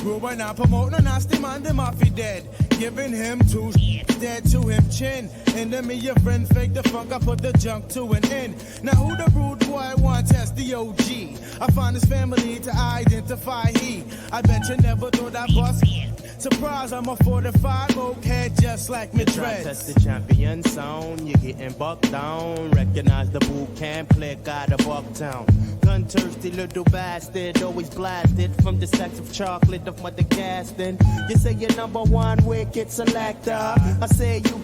Ruin I promote no nasty man, the mafia dead. Giving him two dead to him chin. Enemy your friend fake the funk, I put the junk to an end. Now who the rude boy want test the OG? I find his family to identify he. I bet you never thought I bust. Surprise, I'm a 45 oak head just like me dreads. Test the champion sound, you're getting bucked down. Recognize the boot camp, click out of Bucktown. Gun thirsty little bastard, always blasted from the sacks of chocolate of mother casting. You say you're number one wicked selector. I say you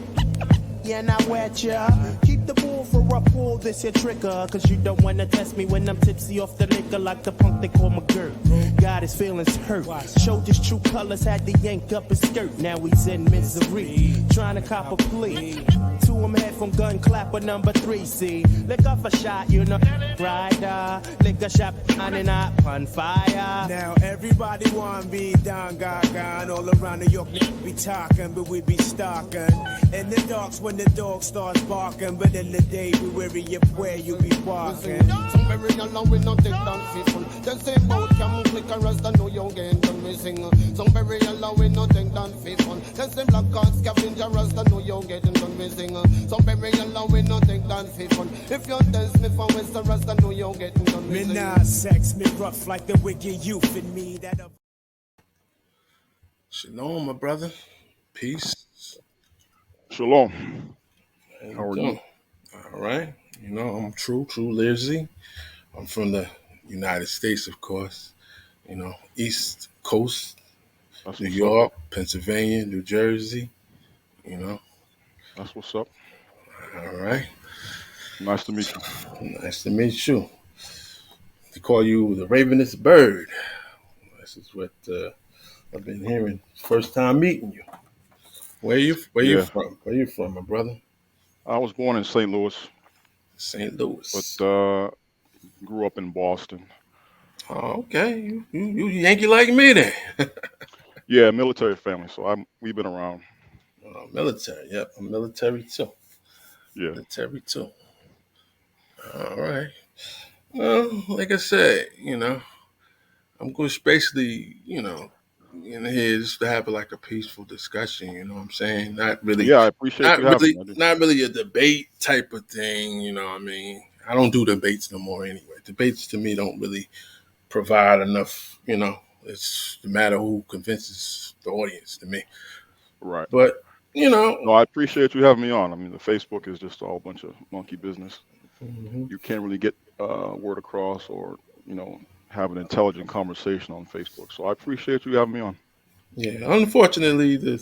yeah, and I wet ya. Keep the bull for a pull, this your trigger. Cause you don't wanna test me when I'm tipsy off the liquor like the punk they call McGirt. Got his feelings hurt. Showed his true colors, had to yank up his skirt. Now he's in misery, trying to cop a plea. To him head from gun clapper number 3, see. Lick off a shot, you know, rider. Lick a shot, on and up on fire. Now everybody wanna be down, gaga. All around New York, niggas be talking, but we be stalking. In the darks when the dog starts barking, but in the day we weary of where you be walking. Some very along with no take down faithful. The same boat can click and rest and know you're getting done missing. Some very along with no take down faithful. The same black card scavenger rest and know you're getting done missing. Some very along with no take down faithful. If you're test me from west and rest and know you're getting done missing. Me nah sex, me rough like the wicked youth in me that. Shalom, my brother. Peace. Shalom. How are you? All right. You know, I'm True Lizzy. I'm from the United States, of course. You know, East Coast, That's New what's York, Pennsylvania, New Jersey. You know. That's what's up. All right. Nice to meet you. Nice to meet you. They call you the Ravenous Bird. This is what I've been hearing. First time meeting you. Where you from? Where you from, my brother? I was born in St. Louis, St. Louis. but grew up in Boston. Oh, okay. You Yankee like me then. Yeah, military family, so we've been around. Military. Yep, I'm military too. Yeah. Military too. All right. Well, like I said, you know, I'm just basically, you know, in here just to have like a peaceful discussion. You know what I'm saying? Not really. Yeah, I appreciate you having me. Not really a debate type of thing. You know what I mean? I don't do debates no more anyway. Debates to me don't really provide enough. You know, it's the matter who convinces the audience to me. Right. But you know, no, I appreciate you having me on. I mean, the Facebook is just a whole bunch of monkey business. Mm-hmm. You can't really get word across or, you know, have an intelligent conversation on Facebook. So I appreciate you having me on. Yeah, unfortunately,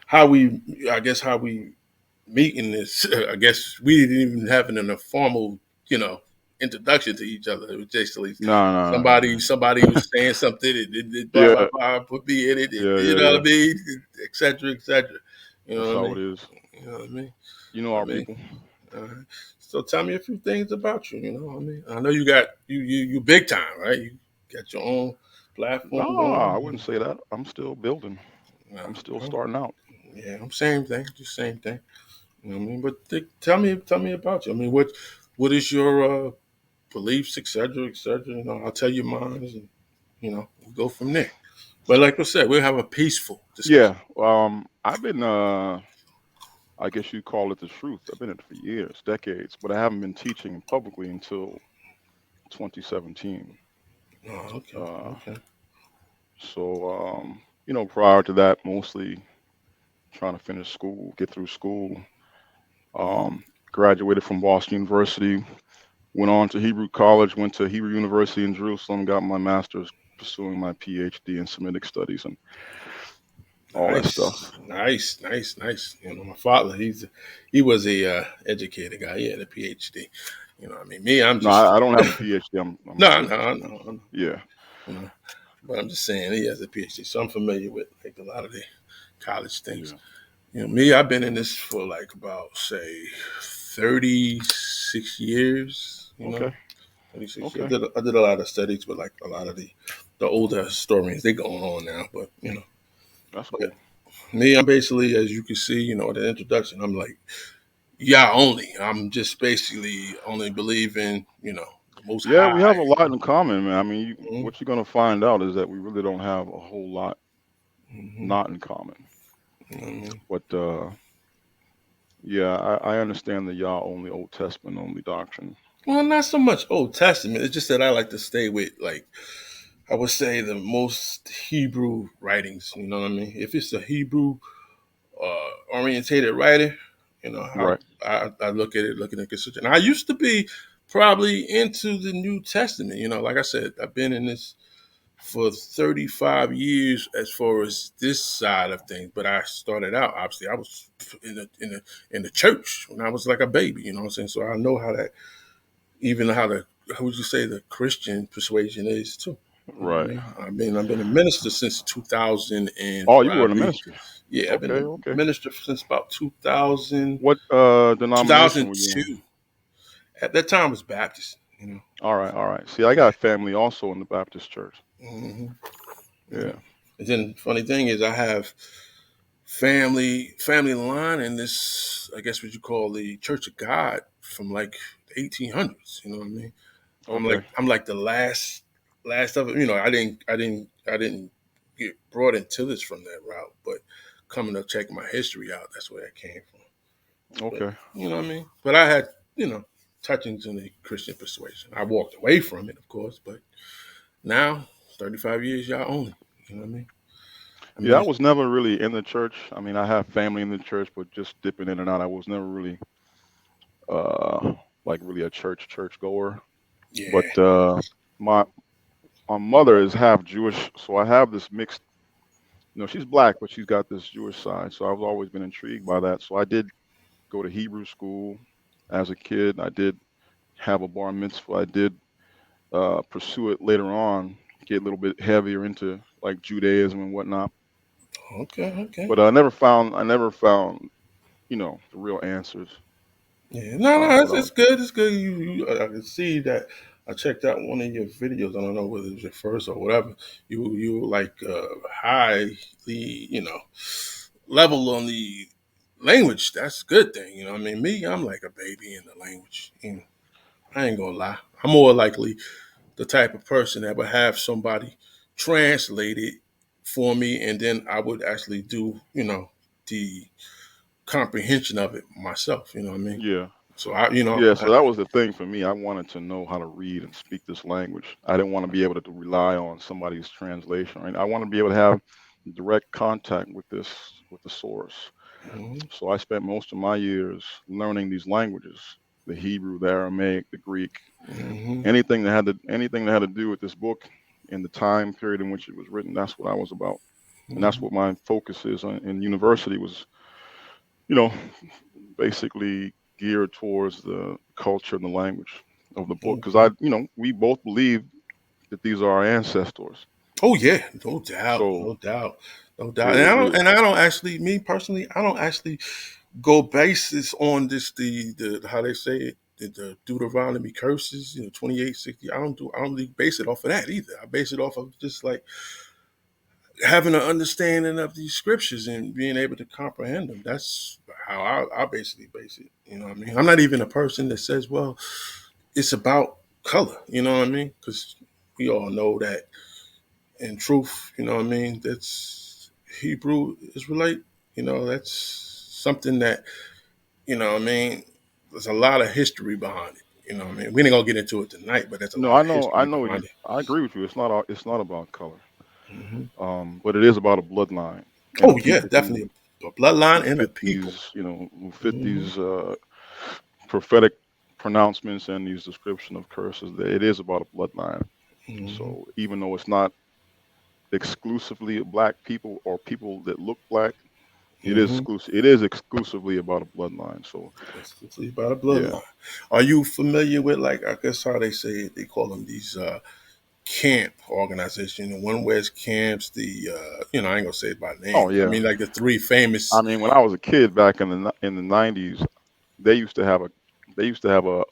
how we meet in this. I guess we didn't even have an formal, you know, introduction to each other. It was just No. somebody was saying something. It blah Yeah. blah blah. Put me in it. Yeah, You know what I mean? Et cetera, et cetera. You know That's what I how mean? it is. You know what I mean? You know our people. So tell me a few things about you. You know what I mean? I know you got you big time, right? You got your own platform No, going. I wouldn't say that. I'm still building. I'm still starting out. Yeah, I'm same thing, just same thing. You know what I mean? But tell me about you. I mean, what is your beliefs, et cetera, et cetera. You know, I'll tell you mine, and you know, we'll go from there. But like I said, we'll have a peaceful discussion. Yeah. I've been I guess you call it the truth. I've been in it for years, decades, but I haven't been teaching publicly until 2017. Oh, okay, Uh, okay. so, you know, prior to that, mostly trying to finish school, get through school. Graduated from Boston University, went on to Hebrew College, went to Hebrew University in Jerusalem, got my master's, pursuing my PhD in Semitic studies and all that stuff. Nice. You know, my father, he was a educated guy. He had a PhD. You know, what I mean, me, I'm No, just I don't have a PhD. I'm no. Yeah. You know, but I'm just saying he has a PhD, so I'm familiar with like a lot of the college things. Yeah. You know, me, I've been in this for like about say 36 years. You know, Okay. 36 Okay. years. I did a lot of studies with like a lot of the older historians. They're going on now, but you know, That's but cool. me, I'm basically, as you can see, you know, the introduction. I'm like, yeah, only. I'm just basically only believe in, you know, the Most Yeah, we High. have a lot in common, man. I mean, Mm-hmm. what you're gonna find out is that we really don't have a whole lot Mm-hmm. not in common. Mm-hmm. But yeah, I understand the Yah only Old Testament only doctrine. Well, not so much Old Testament. It's just that I like to stay with, like, I would say the most Hebrew writings. You know what I mean? If it's a Hebrew orientated writer, how Right. I look at it, looking at consideration. I used to be probably into the New Testament. Like I said, I've been in this for 35 years as far as this side of things. But I started out, obviously, I was in the church when I was like a baby. You know what I'm saying? So I know how that, even how would you say the Christian persuasion is too. You know what I Right. mean? I've been a minister since 2000 and Oh, you were in the probably ministry. yeah, I've been Okay, a okay. minister since about 2000, What denomination were you 2002. in? At that time, I was Baptist. All right, all right. See, I Yeah. got family also in the Baptist church. hmm Yeah. And then funny thing is, I have family line in this, I guess what you call the Church of God from like the 1800s. You know what I mean? Okay. I'm like the last of it. I didn't get brought into this from that route, but coming to check my history out, that's where that came from. But Okay. you know what I mean? But I had, touchings in the Christian persuasion. I walked away from it, of course, but now 35 years y'all only. You know what I mean? I Yeah, mean I it's was never really in the church. I mean, I have family in the church, but just dipping in and out. I was never really uh like really a church goer. But yeah. my my mother is half Jewish, so I have this mixed. She's black, but she's got this Jewish side. So I've always been intrigued by that. So I did go to Hebrew school as a kid. I did have a bar mitzvah. I did pursue it later on, get a little bit heavier into like Judaism and whatnot. Okay, okay. But I never found the real answers. Yeah, no, But it's good. It's good. I can see that. I checked out one of your videos. I don't know whether it was your first or whatever. You like highly, you know, level on the language. That's a good thing. I mean, me, I'm like a baby in the language. I ain't gonna lie. I'm more likely the type of person that would have somebody translate it for me, and then I would actually do, the comprehension of it myself. You know what I mean? yeah, So yeah. So that was the thing for me. I wanted to know how to read and speak this language. I didn't want to be able to rely on somebody's translation. Right? I want to be able to have direct contact with the source. mhm, So I spent most of my years learning these languages: the Hebrew, the Aramaic, the Greek, mhm, anything that had to do with this book in the time period in which it was written. That's what I was about, and that's mhm, what my focus is in university was. You know, basically geared towards the culture and the language of the book because okay. we both believe that these are our ancestors. Oh yeah, no doubt, So no doubt, no doubt. And the I don't, the and I don't actually, me personally, I don't actually go basis on this the how they say it. The Deuteronomy curses, 28:60. I don't really base it off of that either. I base it off of just like having an understanding of these scriptures and being able to comprehend them. That's how I basically base it. You know what I mean? I'm not even a person that says, well, it's about color. You know what I mean? Because we all know that in truth, you know what I mean? That's Hebrew Israelite. That's something that, what I mean? There's a lot of history behind it. You know what I mean? We ain't gonna get into it tonight, but there's a no, lot I of know, I history know, behind it. I agree with you. It's not about color, Hmm but it is about a bloodline and a Oh yeah, people who definitely a bloodline and a fit people. these, who fit Hmm these prophetic pronouncements and these description of curses. That it is about a bloodline. hmm So even though it's not exclusively black people or people that look black, it is hmm exclusive. It is exclusively about a bloodline. So It's about a yeah. bloodline. Are you familiar with, like, I guess how they say it? They call them these camp organization. One West camps. I ain't gonna say it by Oh name, but I yeah. mean like the three I famous. mean, when I was a kid back in the '90s, they used to have a they used to have a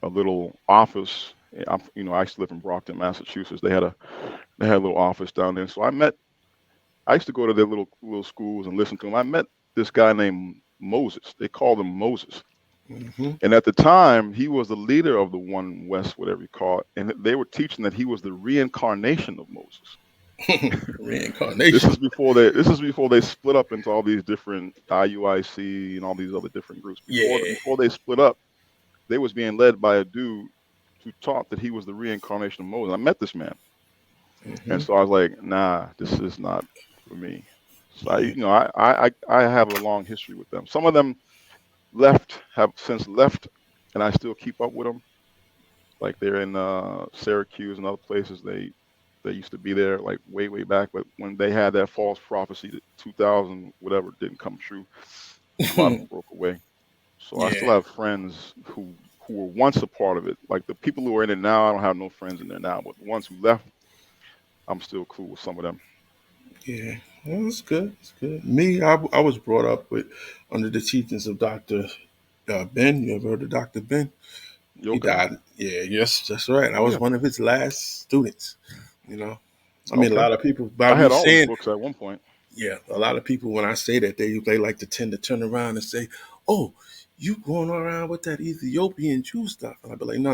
little office. I used to live in Brockton, Massachusetts. They had a little office down there. So I used to go to their little schools and listen to them. I met this guy named Moses. They called him Moses. Hmm. And at the time, he was the leader of the One West, whatever you call it, and they were teaching that he was the reincarnation of Moses. This Reincarnation. is before they split up into all these different IUIC and all these other different groups. Yeah. Before they split up, they was being led by a dude who taught that he was the reincarnation of Moses. I met this man, and Hmm. so I was like, nah, this is not for me. So Yeah. I have a long history with them. Some of them have since left, and I still keep up with them. Like they're in Syracuse and other places. They used to be there like way back, but when they had that false prophecy that 2000 whatever didn't come true, a lot of them broke away. So I still Yeah. have friends who were once a part of it. Like the people who are in it now, I don't have no friends in there now, but the ones who left, I'm still cool with some of them. Yeah. Well, it's good. It's good. Me, I was brought up with under the teachings of Doctor Ben. You ever heard of Doctor Ben? You He okay? died. Yeah. Yes, that's right. I Oh was yeah. one of his last students. You know. I mean, a Okay. lot of people by I me had all his saying, books at one point. yeah, a lot of people when I say that they like to tend to turn around and say, "Oh, you going around with that Ethiopian Jew stuff?" And I'd be like, "No.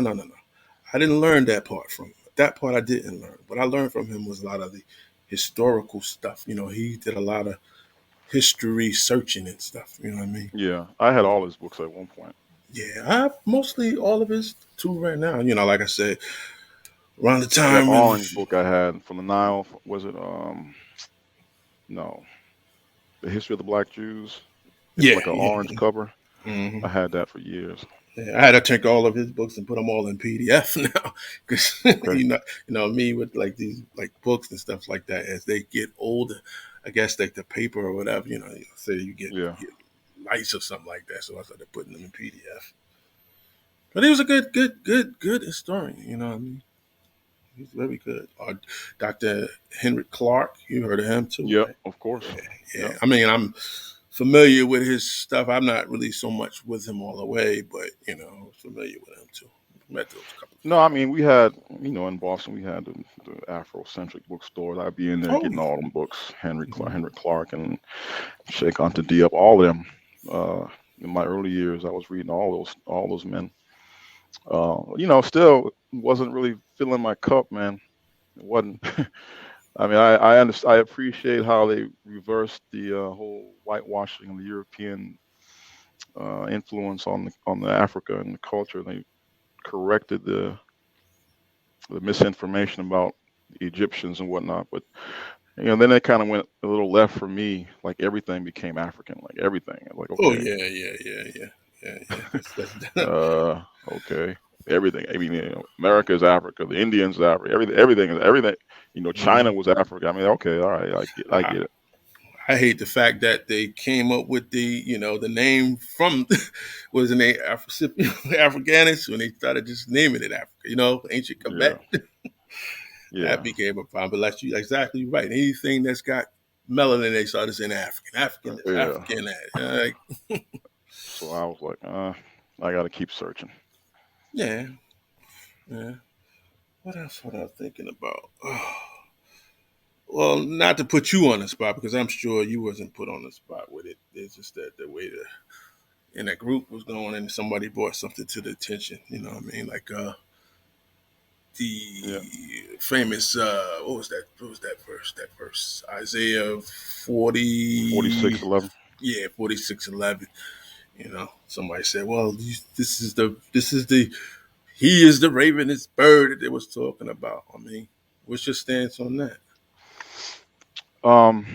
I didn't learn that part from him. That part I didn't learn. What I learned from him was a lot of the historical stuff. You know, he did a lot of history searching and stuff. You know what I mean? Yeah, I had all his books at one point. Yeah, I have mostly all of his too right now. You know, like I said, around the That time when orange book I had from the Nile, was it no, the history of the Black Jews. It's yeah, like an yeah. orange cover. Hmm. I had that for years. Yeah, I had to take all of his books and put them all in PDF now, because Okay. you know me with like these like books and stuff like that. As they get older, I guess like the paper or whatever, say Yeah. you get lights or something like that. So I started putting them in PDF. But he was a good historian. You know what I mean? He's very good. Dr. Henry Clark, you heard of him too, Yep. right? Of course. Yeah, Yep. yeah. I mean, I'm familiar with his stuff. I'm not really so much with him all the way, but I was familiar with him too. Met those couple No, I mean we had, in Boston we had the Afrocentric bookstores. I'd be in there of times. getting all them books, Oh, Henry Clark and Sheikh Anta Diop, all of them. Uh, in my early years, I was reading all those men. Still wasn't really filling my cup, man. It wasn't. I mean, I understand. I appreciate how they reversed the whole whitewashing of the European influence on the Africa and the culture. They corrected the misinformation about the Egyptians and whatnot. But then it kind of went a little left for me. Like everything became African. Like everything. Like oh okay, yeah. That's uh, okay, everything. I mean, America is Africa. The Indians is Africa. Everything is everything. China Mhm. was Africa. I mean, okay, all right, I I, get it. I hate the fact that they came up with the name from was the name Africanus when they started just naming it Africa. Ancient Yeah, Quebec. That yeah, became a problem. But like you exactly right. Anything that's got melanin, they started saying African. African this, yeah. African that. So I was like, I got to keep searching. Yeah, yeah. What else? What I'm thinking about? Well, not to put you on the spot because I'm sure you wasn't put on the spot with it. It's just that the way in that group was going and somebody brought something to the attention. You know what I mean? Like Yeah, the famous what was that verse? That verse Isaiah 40, 4611. yeah, 46:11. Somebody said, well, this is the he is the ravenous bird that they was talking about. I mean, what's your stance on that? Um,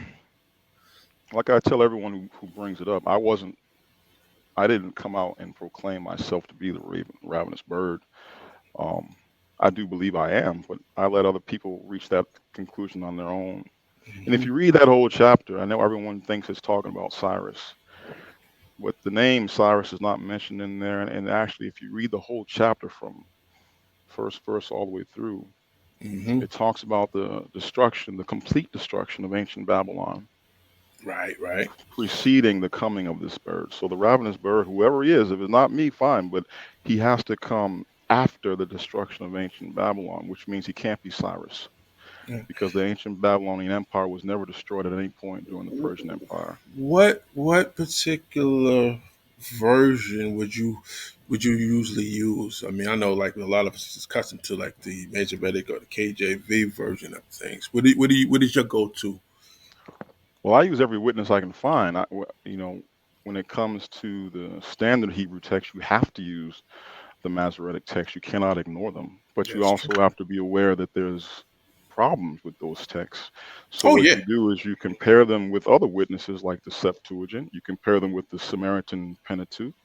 like I tell everyone who brings it up, I didn't come out and proclaim myself to be the ravenous bird. Um, I do believe I am, but I let other people reach that conclusion on their own. And if Hmm. you read that whole chapter, I know everyone thinks it's talking about Cyrus, but the name Cyrus is not mentioned in there. And actually, if you read the whole chapter from first verse all the way through, Hmm. it talks about the destruction, the complete destruction of ancient Babylon, Right. preceding the coming of this bird. So the ravenous bird, whoever he is, if it's not me, fine, but he has to come after the destruction of ancient Babylon, which means he can't be Cyrus Yeah. because the ancient Babylonian Empire was never destroyed at any point during the Persian Empire. What particular version would you usually use? I mean, I know like a lot of us is accustomed to like the Masoretic or the KJV version of things. What is your go to? Well, I use every witness I can find. When it comes to the standard Hebrew text, you have to use the Masoretic text. You cannot ignore them. But you That's true. also have to be aware that there's problems with those texts. So Oh what yeah. you do is you compare them with other witnesses like the Septuagint. You compare them with the Samaritan Pentateuch.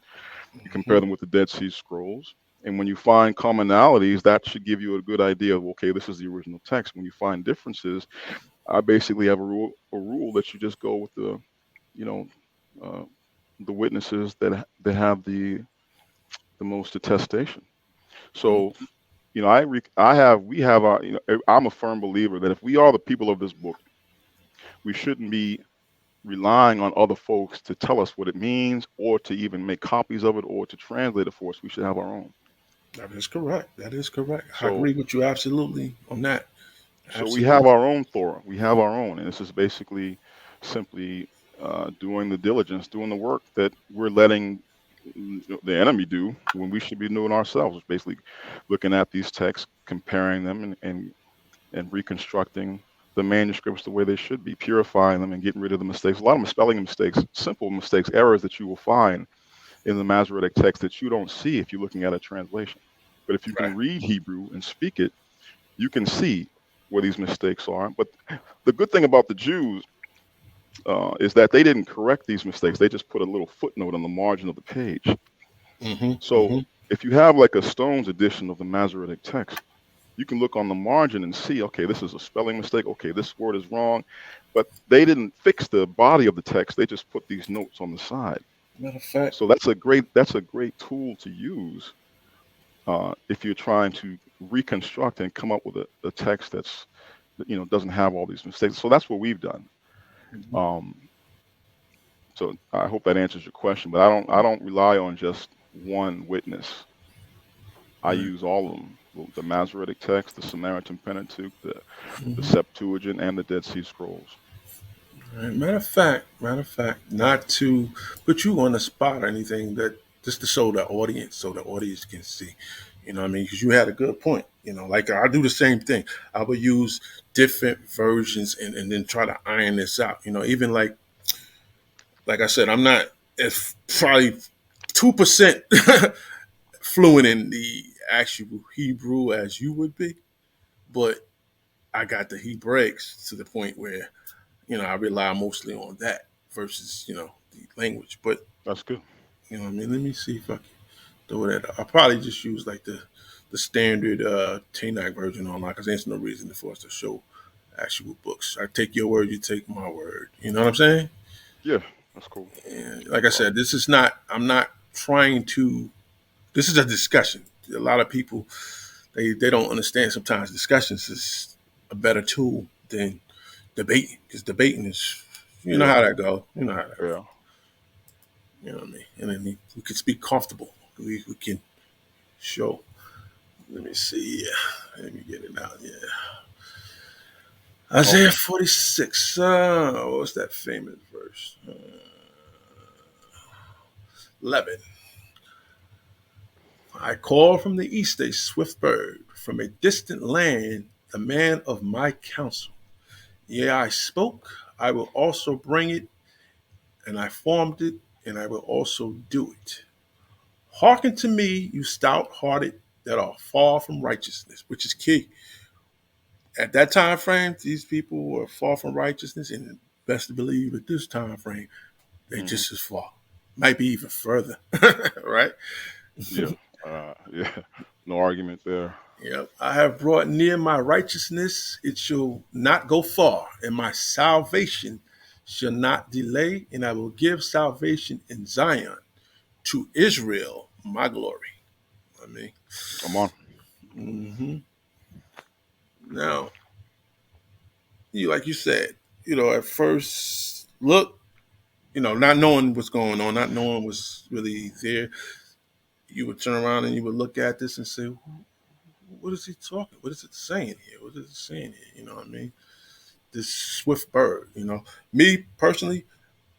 You compare Hmm. them with the Dead Sea Scrolls. And when you find commonalities, that should give you a good idea of, okay, this is the original text. When you find differences, I basically have a rule that you just go with you know, uh, the witnesses that have the most attestation. So, we have our, I'm a firm believer that if we are the people of this book, we shouldn't be relying on other folks to tell us what it means or to even make copies of it or to translate it for us. We should have our own. That is correct. That is correct. I So, agree with you absolutely on that. so we have Absolutely. our own Torah. We have our own, and this is basically simply doing the diligence, doing the work that we're letting the enemy do when we should be doing ourselves. It's basically looking at these texts, comparing them, and reconstructing the manuscripts the way they should be, purifying them and getting rid of the mistakes. A lot of them spelling mistakes, simple mistakes, errors that you will find in the Masoretic text that you don't see if you're looking at a translation. But if you can Right. read Hebrew and speak it, you can see where these mistakes are. But the good thing about the Jews is that they didn't correct these mistakes. They just put a little footnote on the margin of the page. Hmm. So Hmm. if you have like a Stone's edition of the Masoretic text, you can look on the margin and see, okay, this is a spelling mistake. Okay, this word is wrong. But they didn't fix the body of the text. They just put these notes on the side. Matter of fact, So that's a great tool to use if you're trying to reconstruct and come up with a text doesn't have all these mistakes. So that's what we've done. Um, so I hope that answers your question. But I don't rely on just one witness. I right. use all of them: the Masoretic text, the Samaritan Pentateuch, the Septuagint, and the Dead Sea Scrolls. Right. Matter of fact, not to put you on the spot or anything, that just to show the audience, so the audience can see. You know what I mean? Because you had a good point. You know, like I do the same thing. I would use different versions and then try to iron this out. You know, even like I said, I'm not as probably 2% fluent in the actual Hebrew as you would be, but I got the Hebraics to the point where I rely mostly on that versus the language. But That's good. you know what I mean. Let me see if I can throw that. I'll probably just use like the standard Tanakh version online because there's no reason for us to show actual books. I take your word, you take my word. You know what I'm saying? Yeah, that's cool. And No like I said, problem. this is not. I'm not trying to. This is a discussion. A lot of people they don't understand. Sometimes discussions is a better tool than debating because debating is you know Yeah, how that go. You know how that go. yeah. You know what I mean? And then we can speak comfortable. We can show. Let me see. Yeah. Let me get it out. Yeah. Isaiah Okay. 46. What's that famous verse? 11. I call from the east a swift bird, from a distant land, the man of my counsel. Yea, I spoke, I will also bring it, and I formed it, and I will also do it. Hearken to me, you stout hearted that are far from righteousness, which is key. At that time frame, these people were far from righteousness, and best to believe at this time frame, they Hmm. just as far, might be even further, right? Yeah. Yeah. No argument there. Yep. I have brought near my righteousness; it shall not go far, and my salvation shall not delay, and I will give salvation in Zion to Israel, my glory. I mean, Come on. hmm now you like you said, at first look, not knowing what's going on, not knowing what's really there, you would turn around and you would look at this and say, "What is he talking? What is it saying here? What is it saying here?" You know what I mean? This swift bird. Me personally,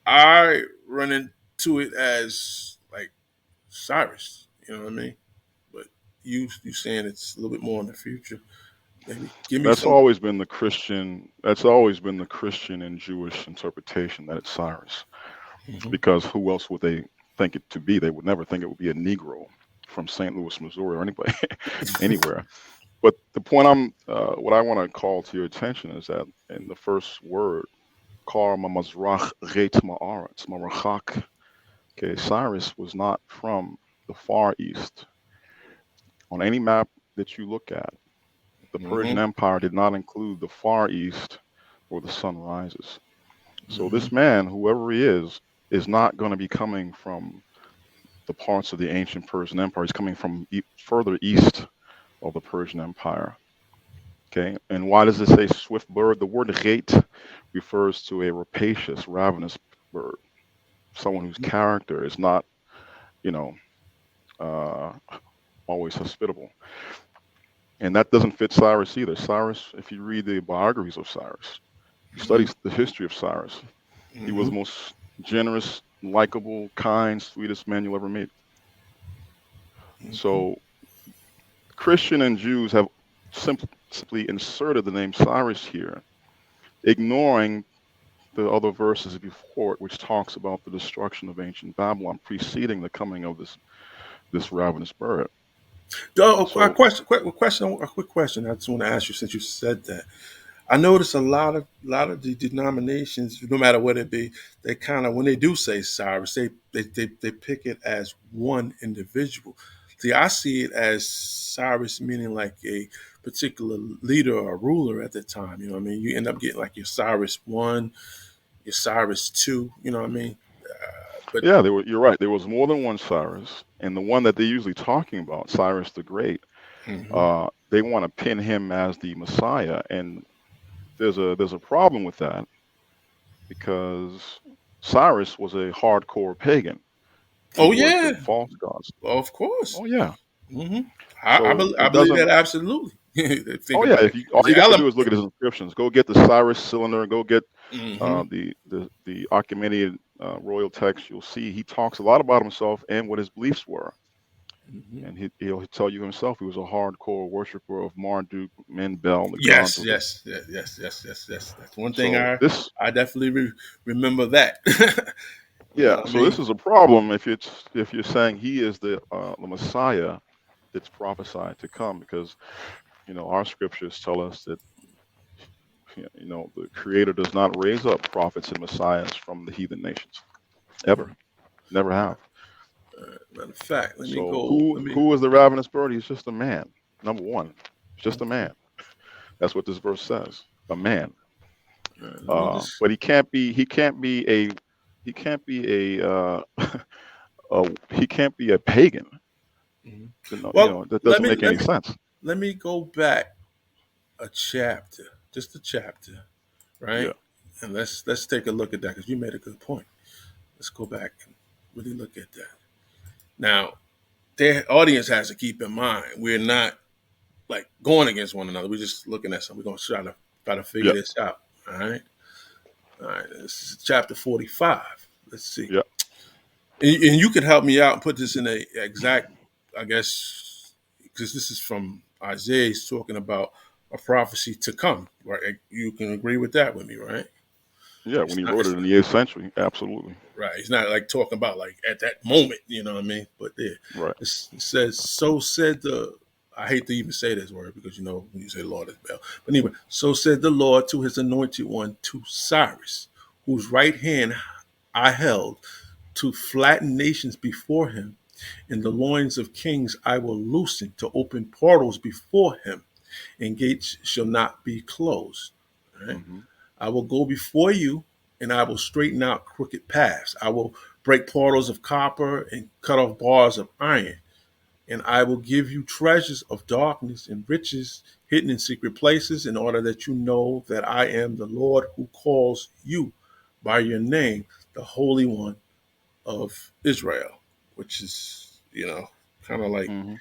I run into it as Cyrus. You know what I mean? But you saying it's a little bit more in the future. Maybe give me That's some. always been the Christian. That's always been the Christian and Jewish interpretation that it's Cyrus, Mhm. because who else would they think it to be? They would never think it would be a Negro from St. Louis, Missouri, or anybody anywhere. But the point what I want to call to your attention is that in the first word, Kar Mamazrach Reit Ma'aretz Marachak. Okay, Cyrus was not from the Far East. On any map that you look at, the Persian Mhm. Empire did not include the Far East where the sun rises. So Mhm. this man, whoever he is not going to be coming from the parts of the ancient Persian Empire. He's coming from further east of the Persian Empire. Okay, and why does it say swift bird? The word gate refers to a rapacious, ravenous bird, someone whose character is not, you know, uh, always hospitable. And that doesn't fit Cyrus either. Cyrus, if you read the biographies of Cyrus, you study Mhm. the history of Cyrus. He was Mhm. the most generous, likable, kind, sweetest man you'll ever meet. Mhm. So Christian and Jews have simply inserted the name Cyrus here, ignoring the other verses before it, which talks about the destruction of ancient Babylon preceding the coming of this ravenous bird. Oh, a So question, a quick question. I just want to ask you since you said that. I notice a lot of the denominations, no matter what it be, they kind of when they do say Cyrus, they pick it as one individual. See, I see it as Cyrus meaning like a particular leader or ruler at the time. You know what I mean? You end up getting like your Cyrus one, your Cyrus two. You know what I mean? But yeah, you're right. There was more than one Cyrus, and the one that they're usually talking about, Cyrus the Great, hmm they want to pin him as the Messiah, and there's a problem with that because Cyrus was a hardcore pagan. He oh yeah, worshipped false gods. of course. Oh yeah. hmm So I it believe doesn't. that absolutely. Think Oh yeah. about If it. you all It's you the have to element. do is look at his inscriptions. Go get the Cyrus cylinder. Go get hmm the Achaemenid royal text. You'll see he talks a lot about himself and what his beliefs were. hmm And he'll tell you himself he was a hardcore worshiper of Marduk, Men, Bel, the gods Yes, of the. yes, yes, yes, yes, yes, yes. That's one thing So this, I definitely remember that. You know yeah. what I So this mean? is a problem if you're saying he is the Messiah that's prophesied to come, because our scriptures tell us that the Creator does not raise up prophets and messiahs from the heathen nations ever, never All right. have. Matter of fact, let me So go. who Let me. who is the ravenous bird? He's just a man. Number one, he's just a Okay. man. That's what this verse says. A man. All right, let me just. But he can't be a he can't be a pagan. Mhm. You know, Well, that doesn't make any sense. let me go back a chapter, just a chapter, Yeah. right? And let's take a look at that because you made a good point. Let's go back and really look at that. Now, their audience has to keep in mind we're not like going against one another. We're just looking at something. We're gonna try to figure Yeah. this out. All right. All right. This is chapter 45. Let's see. Yeah. And you could help me out and put this in a exact, I guess, because this is from Isaiah. He's talking about a prophecy to come. Right. You can agree with that with me, right? Yeah. When It's he not. wrote it It's in not the 8th century, absolutely. right. He's not like talking about like at that moment. You know what I mean? But there, Right. it says, "So said the." I hate to even say this word because when you say Lord is Bel. But anyway, so said the Lord to his anointed one, to Cyrus, whose right hand I held to flatten nations before him, and the loins of kings I will loosen to open portals before him, and gates shall not be closed. All right? Hmm. I will go before you, and I will straighten out crooked paths. I will break portals of copper and cut off bars of iron. And I will give you treasures of darkness and riches hidden in secret places, in order that you know that I am the Lord who calls you by your name, the Holy One of Israel, which is, kind of like, Hmm.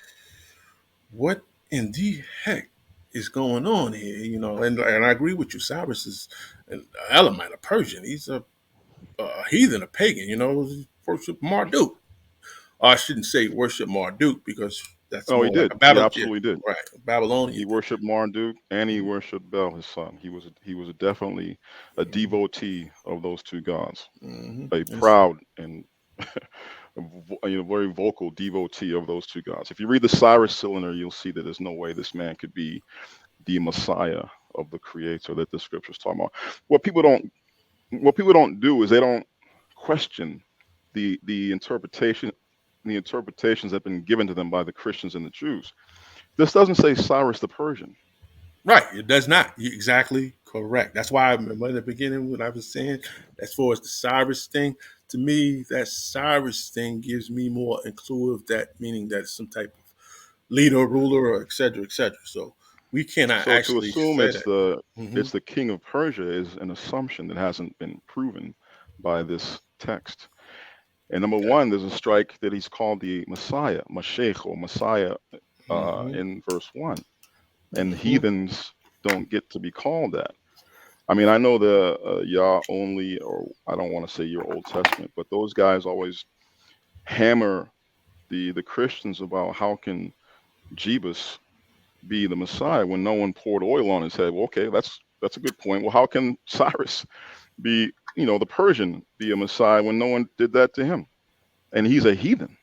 what in the heck is going on here? And I agree with you. Cyrus is an element of Persian. He's a heathen, a pagan, worship Marduk. Or I shouldn't say worship Marduk because that's Oh, he more like did. a He Babylon. Yeah, absolutely did. right, He Babylonian worshipped Marduk and he worshipped Bel, his son. He was definitely a thing. devotee of those two gods, Hmm. a Yes. proud and very vocal devotee of those two gods. If you read the Cyrus cylinder, you'll see that there's no way this man could be the Messiah of the Creator that the scriptures talk about. What people don't what people don't do is they don't question the interpretation the interpretations that have been given to them by the Christians and the Jews. This doesn't say Cyrus the Persian. Right, it does not. You're exactly correct. That's why I remember in the beginning when I was saying, as far as the Cyrus thing, to me, that Cyrus thing gives me more inclusive, that meaning that it's some type of leader, ruler, or et cetera, et cetera. So we cannot So to actually assume say it's that. the Hmm. it's the king of Persia is an assumption that hasn't been proven by this text. And number Okay. one, there's a strike that he's called the Messiah, Mashiach or Messiah, Hmm. in verse one, and Hmm. heathens don't get to be called that. I mean, I know the Yah only, or I don't want to say your Old Testament, but those guys always hammer the Christians about how can Jebus be the Messiah when no one poured oil on his head. Well, okay, that's a good point. Well, how can Cyrus be, the Persian be a Messiah when no one did that to him? And he's a heathen.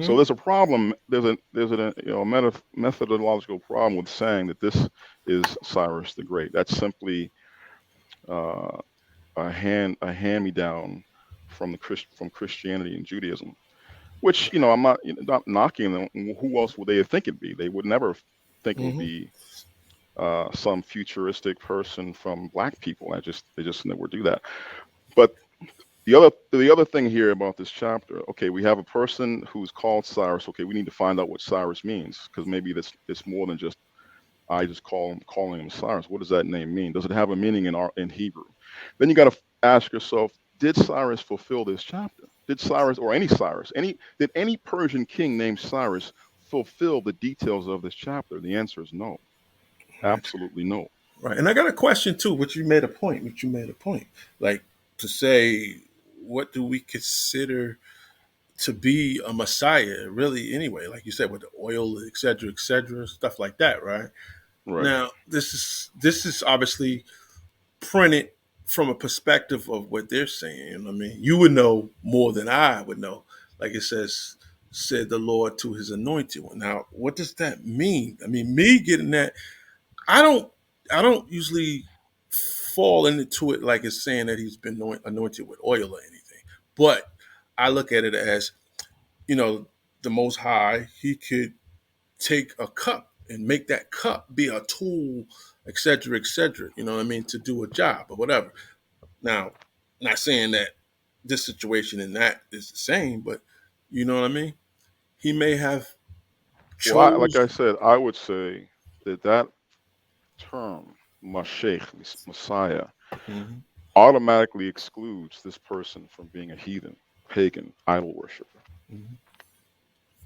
So Hmm. there's a problem. There's a methodological problem with saying that this is Cyrus the Great. That's simply uh, a hand me down from from Christianity and Judaism. Which I'm not knocking them. Who else would they think it'd be? They would never think it would Hmm. be some futuristic person from black people. They just never do that. But the other thing here about this chapter, okay, we have a person who's called Cyrus. Okay, we need to find out what Cyrus means because maybe this it's more than just I just calling him Cyrus. What does that name mean? Does it have a meaning in Hebrew? Then you got to ask yourself, did Cyrus fulfill this chapter? Did Cyrus or any Cyrus, any Persian king named Cyrus fulfill the details of this chapter? The answer is no. Right. Absolutely no. Right. And I got a question too, which you made a point, like to say, what do we consider to be a Messiah, really, anyway, like you said, with the oil, et cetera, stuff like that, right? Right. Now, this is obviously printed from a perspective of what they're saying. You know what I mean, you would know more than I would know. Like it says, said the Lord to his anointed one. Now, what does that mean? I mean, me getting that, I don't, I don't usually fall into it like it's saying that he's been anointed with oil or anything, but I look at it as, you know, the Most High, He could take a cup and make that cup be a tool, et cetera, et cetera. You know what I mean, to do a job or whatever. Now, not saying that this situation and that is the same, but you know what I mean. He may have Well, like chose. I said, I would say that term, Mashiach, Messiah, Mhm. automatically excludes this person from being a heathen, pagan, idol worshiper. Mhm.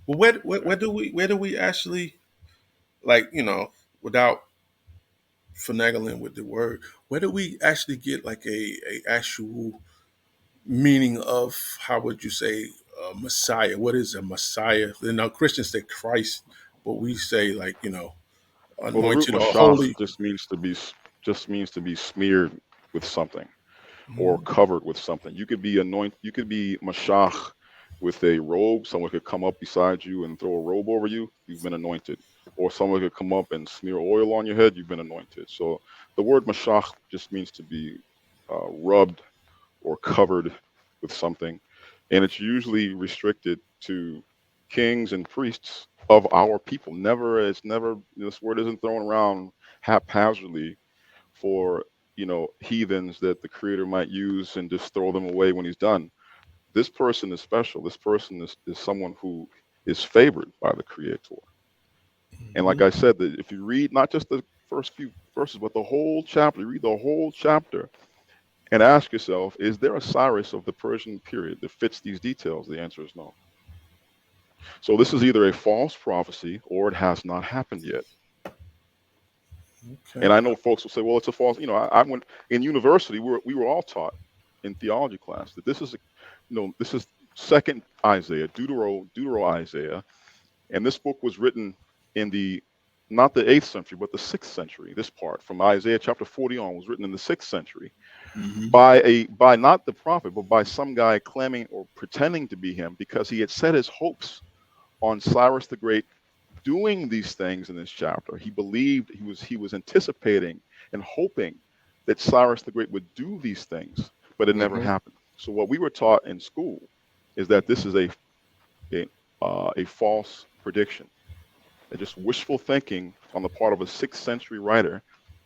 Well, where do we actually, like, without finagling with the word, where do we actually get like a actual meaning of, how would you say, Messiah? What is a Messiah? Now Christians say Christ, but we say, like, Well, the root anointed or mashach holy. just means to be smeared with something or Mhm. covered with something. You could be anointed. You could be mashach with a robe. Someone could come up beside you and throw a robe over you. You've been anointed. Or someone could come up and smear oil on your head. You've been anointed. So the word mashach just means to be rubbed or covered with something, and it's usually restricted to kings and priests of our people. It's never this word isn't thrown around haphazardly for heathens that the creator might use and just throw them away when he's done. This person is special. This person is someone who is favored by the creator. And like Mhm. I said, that if you read not just the first few verses, but the whole chapter, you read the whole chapter, and ask yourself, is there a Cyrus of the Persian period that fits these details? The answer is no. So this is either a false prophecy or it has not happened yet. Okay. And I know folks will say, well, it's a false. I went in university. We were all taught in theology class that this is second Isaiah, Deutero Isaiah, and this book was written in the not the 8th century, but the 6th century. This part from Isaiah chapter 40 on was written in the 6th century Hmm. by not the prophet, but by some guy claiming or pretending to be him because he had set his hopes on Cyrus the Great doing these things in this chapter. He believed he was anticipating and hoping that Cyrus the Great would do these things, but it never Hmm. happened. So what we were taught in school is that this is a false prediction, just wishful thinking on the part of a 6th century writer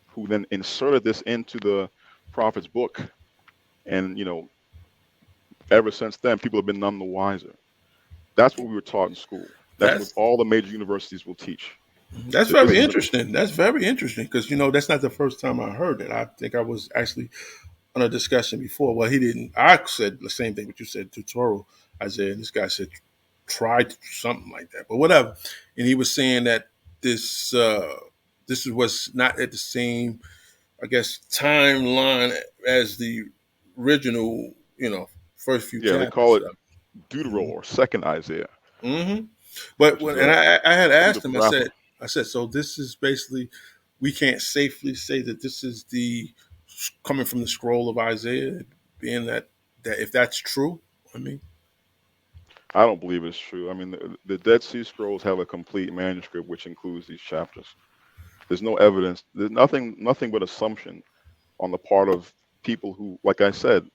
who then inserted this into the prophet's book. And ever since then, people have been none the wiser. That's what we were taught in school. That's what That's all the major universities will teach. that's That this very is a interesting. That's very interesting because that's not the first time I heard it. I think I was actually on a discussion before. Well, he didn't. I said the same thing, but you said tutorial Isaiah, and this guy said try to do something like that, but whatever. And he was saying that this this was not at the same, I guess, timeline as the original, first few yeah, they call chapters. it Deutero or second Isaiah, Mm-hmm. But which is when and I had asked him, pseudepigrapha. I said, so this is basically, we can't safely say that this is the coming from the scroll of Isaiah, being that if that's true, I mean, I don't believe it's true. I mean, the Dead Sea Scrolls have a complete manuscript which includes these chapters. There's no evidence. There's nothing but assumption on the part of people who, like I said,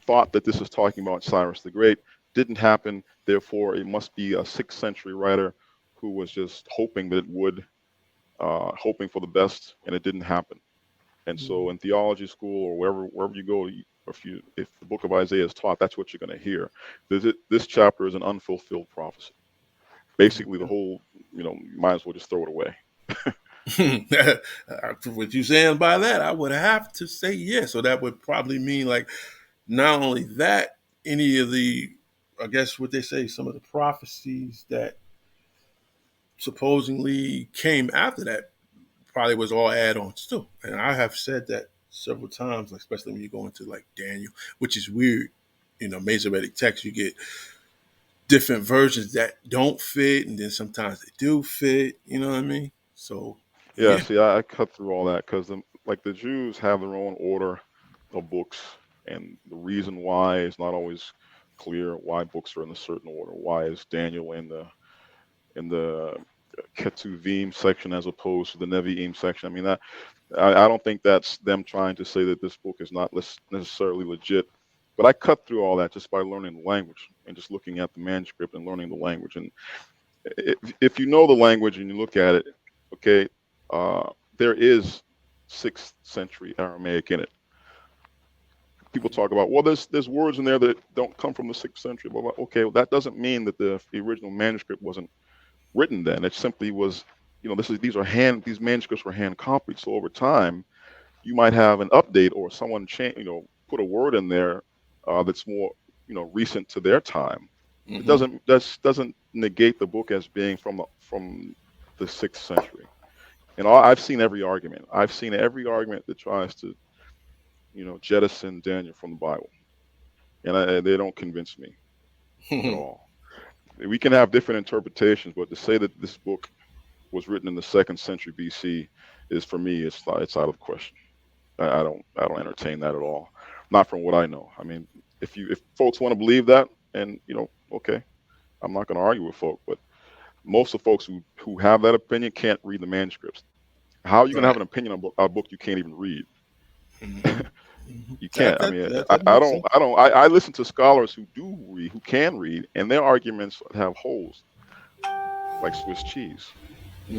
thought that this is talking about Cyrus the Great. Didn't happen. Therefore, it must be a 6th century writer who was just hoping that it would, hoping for the best, and it didn't happen. And so, in theology school or wherever you go, if the book of Isaiah is taught, that's what you're going to hear. This chapter is an unfulfilled prophecy. Basically, the whole, you might as well just throw it away. what you saying by that, I would have to say yes. So that would probably mean like not only that, any of the, I guess what they say, some of the prophecies that supposedly came after that probably was all add-ons too. And I have said that several times, especially when you go into like Daniel, which is weird. Masoretic text, you get different versions that don't fit, and then sometimes they do fit. You know what I mean? So Yeah, yeah. see, I cut through all that because like the Jews have their own order of books, and the reason why is not always clear. Why books are in a certain order? Why is Daniel in the Ketuvim section as opposed to the Nevi'im section? I mean, I don't think that's them trying to say that this book is not necessarily legit. But I cut through all that just by learning the language and just looking at the manuscript and learning the language. And if you know the language and you look at it, okay, uh, there is 6th century Aramaic in it. People talk about, well, there's words in there that don't come from the 6th century. Blah, blah. Okay, well, that doesn't mean that the original manuscript wasn't written then. It simply was, these manuscripts were hand copied. So over time, you might have an update or someone put a word in there that's more recent to their time. It Mm-hmm. doesn't negate the book as being from the 6th century. And I've seen every argument. I've seen every argument that tries to jettison Daniel from the Bible, and they don't convince me at all. We can have different interpretations, but to say that this book was written in the 2nd century BC is, for me, it's out of question. I don't entertain that at all. Not from what I know. I mean, if folks want to believe that, and okay, I'm not going to argue with folk, but most of the folks who have that opinion can't read the manuscripts. How are you going to have Right. an opinion on a book you can't even read? Mm-hmm. Mm-hmm. You can't. That, I that mean, that I, that I makes don't. sense. I don't. I listen to scholars who do read, who can read, and their arguments have holes like Swiss cheese.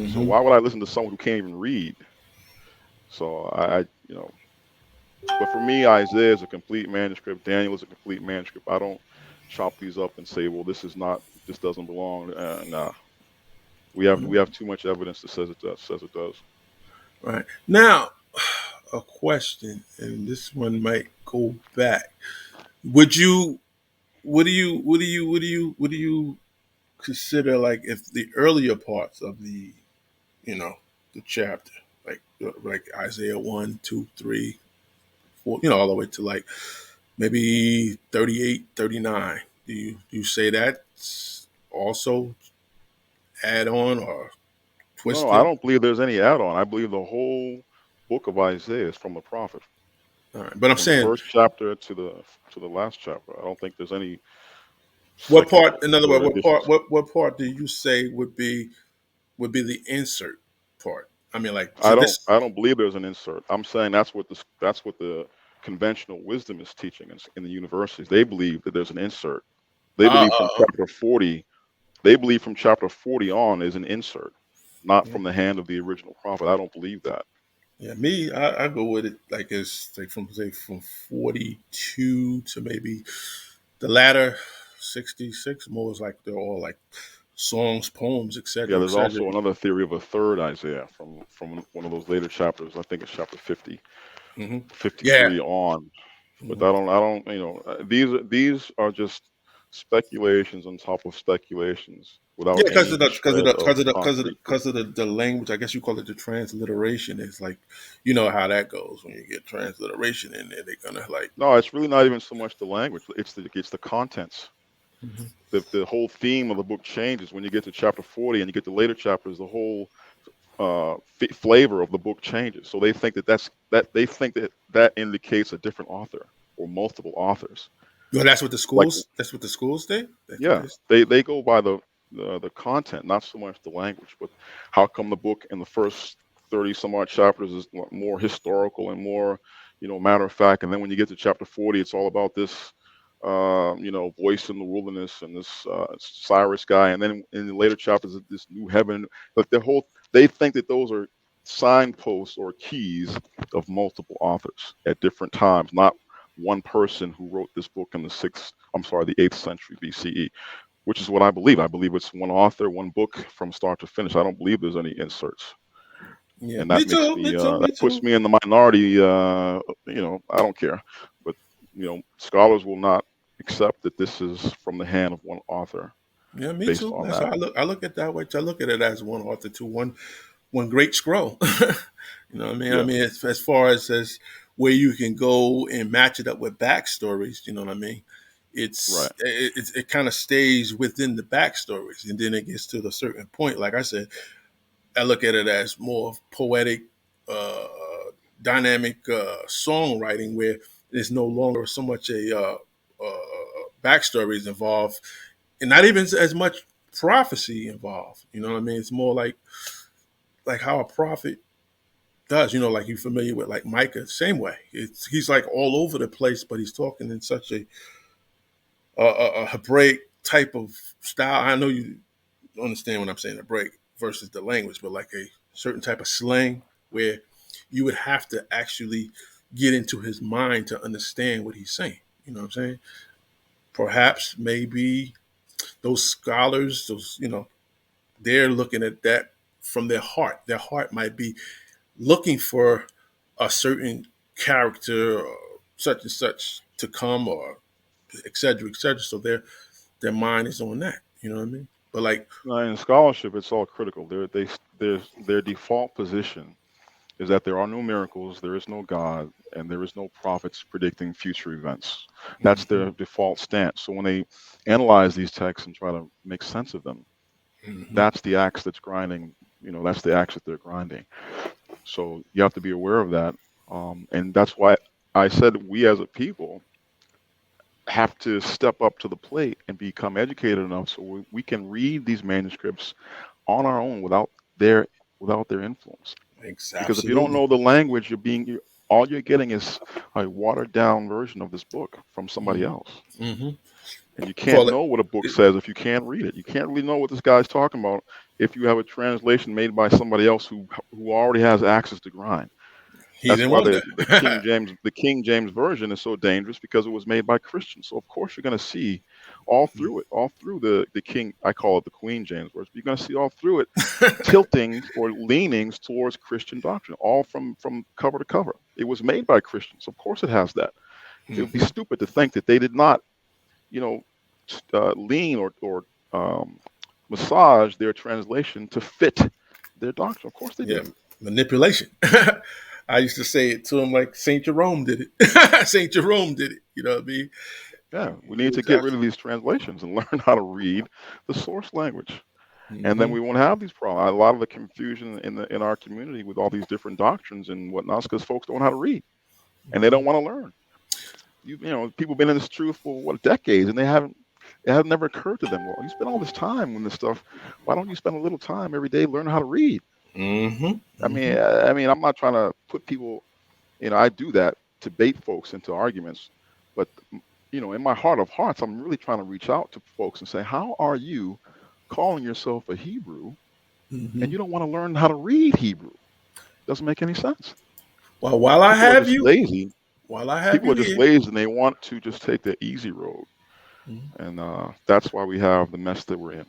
So Mm-hmm. why would I listen to someone who can't even read? So but for me, Isaiah is a complete manuscript. Daniel is a complete manuscript. I don't chop these up and say, well, this doesn't belong. Nah, we have too much evidence that says it does. Right now, a question, and this one might go back. Would you? What do you? What do you? What do you? What do you consider like if the earlier parts of the chapter, like Isaiah 1, 2, 3, 4, all the way to like maybe 38, 39. Do you say that also add on or No, I twisted? don't believe there's any add-on. I believe the whole book of Isaiah is from the prophet, All right. But I'm from the saying first chapter to the last chapter. I don't think there's any what second part? or In other words, third what part? editions. What part do you say would be the insert part? I mean, like so this. I don't believe there's an insert. I'm saying that's what the conventional wisdom is teaching in the universities. They believe that there's an insert. They Uh, believe from uh, chapter 40. They believe from chapter 40 on is an insert, not uh, from the hand of the original prophet. I don't believe that. Yeah, me, I go with it like it's like from say from 42 to maybe the latter 66. More is like they're all like songs, poems, Yeah, etc., there's etc. also another theory of a third Isaiah from one of those later chapters. I think it's chapter 50, Hmm. Yeah. 53 on. But Hmm. I don't, these are just speculations on top of speculations Yeah, without because of any the shred of concrete proof. because of the language. I guess you call it the transliteration. It's like you know how that goes when you get transliteration in there. They're gonna like. No, it's really not even so much the language; it's the contents. Mhm. The whole theme of the book changes when you get to chapter 40 and you get to later chapters. The whole flavor of the book changes. So they think that indicates a different author or multiple authors. Well, that's what the Like, schools. That's what the schools think. That's what yeah, they. they go by the content, not so much the language. But how come the book in the first 30 some odd chapters is more historical and more, matter of fact, and then when you get to chapter 40, it's all about this, voice in the wilderness and this Cyrus guy, and then in the later chapters, this new heaven. But they think that those are signposts or keys of multiple authors at different times, not one person who wrote this book in the 8th century BCE, which is what I believe. I believe it's one author, one book from start to finish. I don't believe there's any inserts, Yeah, and me that makes too. Me me too. Me that puts too. me in the minority. I don't care, but scholars will not accept that this is from the hand of one author Yeah, me based too. on That's that. how I look. I look at that way. I look at it as one author to one great scroll. You know what I mean? I Yeah, mean, as far as where you can go and match it up with backstories. You know what I mean? right. It kind of stays within the backstories, and then it gets to a certain point. Like I said, I look at it as more of poetic, uh, dynamic songwriting, where there's no longer so much a backstory is involved, and not even as much prophecy involved. You know what I mean? It's more like how a prophet does. You know, like you familiar with like Micah, same way. He's like all over the place, but he's talking in such a Hebraic type of style. I know you understand what I'm saying, Hebraic versus the language, but like a certain type of slang where you would have to actually get into his mind to understand what he's saying. You know what I'm saying? Perhaps maybe those scholars, they're looking at that from their heart. Their heart might be looking for a certain character or such and such to come or et cetera, et cetera. So their mind is on that. You know what I mean? But like, Now, in scholarship, it's all critical. Their default position is that there are no miracles, there is no God, and there is no prophets predicting future events. That's mhm, their default stance. So when they analyze these texts and try to make sense of them, mhm, that's the axe that's grinding. That's the axe that they're grinding. So you have to be aware of that. And that's why I said we as a people have to step up to the plate and become educated enough so we can read these manuscripts on our own their without their influence. Because if you don't absolutely. know the language, all you're getting is a watered down version of this book from somebody Hmm. else. Hmm. And you can't Call know what a book it. says if you can't read it. You can't really know what this guy's talking about if you have a translation made by somebody else who already has access to grind. He That's didn't why want the that. King James version is so dangerous because it was made by Christians. So of course you're going to see all through it, all through the King. I call it the Queen James version. You're going to see all through it tiltings or leanings towards Christian doctrine, all from cover to cover. It was made by Christians. Of course it has that. It would be Hmm. stupid to think that they did not, you know, lean or massage their translation to fit their doctrine. Of course they Yeah, did. manipulation. I used to say it to him like Saint Jerome did it. Saint Jerome did it. You know what I mean? Yeah, we need to get rid of these translations and learn how to read the source language, and then Mm-hmm. we won't have these problems. A lot of the confusion in our community with all these different doctrines and whatnot is because folks don't know how to read and they Mm-hmm. don't want to learn. You know, people been in this truth for what, decades, and they haven't. It has never occurred to them. Well, you spend all this time on this stuff. Why don't you spend a little time every day learning how to read? Mm-hmm. I mean, Mm-hmm. I'm not trying to put people. I do that to bait folks into arguments, but in my heart of hearts, I'm really trying to reach out to folks and say, how are you calling yourself a Hebrew Mm-hmm. and you don't want to learn how to read Hebrew? Doesn't make any sense. Well, while I People are have just you, lazy. while I have People you are just here, lazy and they want to just take the easy road. Mhm. And that's why we have the mess that we're in.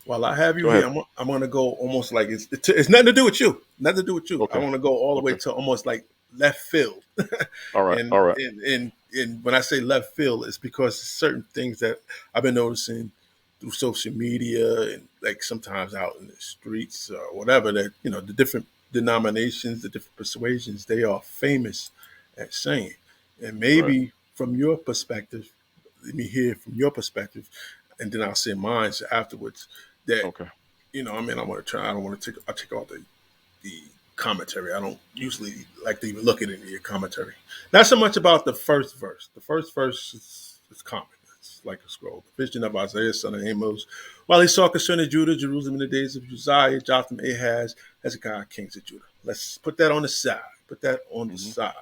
while I have you Go here, ahead. I'm going to go almost like it's nothing to do with you. Nothing to do with you. I Okay. want to go all the way Okay. to almost like left field. All right. and, All right. and when I say left field, it's because certain things that I've been noticing through social media and like sometimes out in the streets or whatever that, the different denominations, the different persuasions, they are famous at saying. And Right. maybe from your perspective, let me hear from your perspective, and then I'll say mine afterwards. That Okay. I mean, I don't want to take all the commentary. I don't usually like to even look at any of your commentary. Not so much about the first verse. The first verse is common. It's like a scroll. The vision of Isaiah, son of Amos, while he saw concerning Judah, Jerusalem in the days of Uzziah, Jotham, Ahaz, Hezekiah, kings of Judah. Let's put that on the side. Put that on the Hmm. side.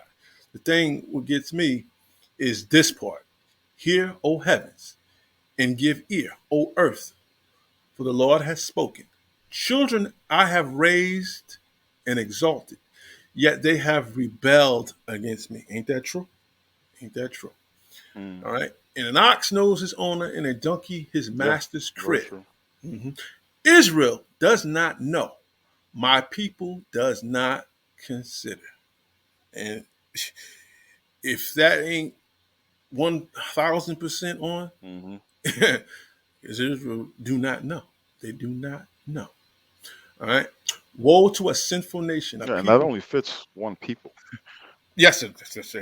The thing what gets me is this part. Hear, O heavens, and give ear, O earth, for the Lord has spoken. Children I have raised and exalted, yet they have rebelled against me. Ain't that true? Ain't that true? Mm. All right. And an ox knows his owner, and a donkey his Yeah. master's Very crib. true. Mhm. Israel does not know. My people does not consider. And if that ain't 1,000% on, Hmm. is Israel do not know. They do not know. All right. Woe to a sinful nation, a Yeah, and that people. only fits one people. Yes,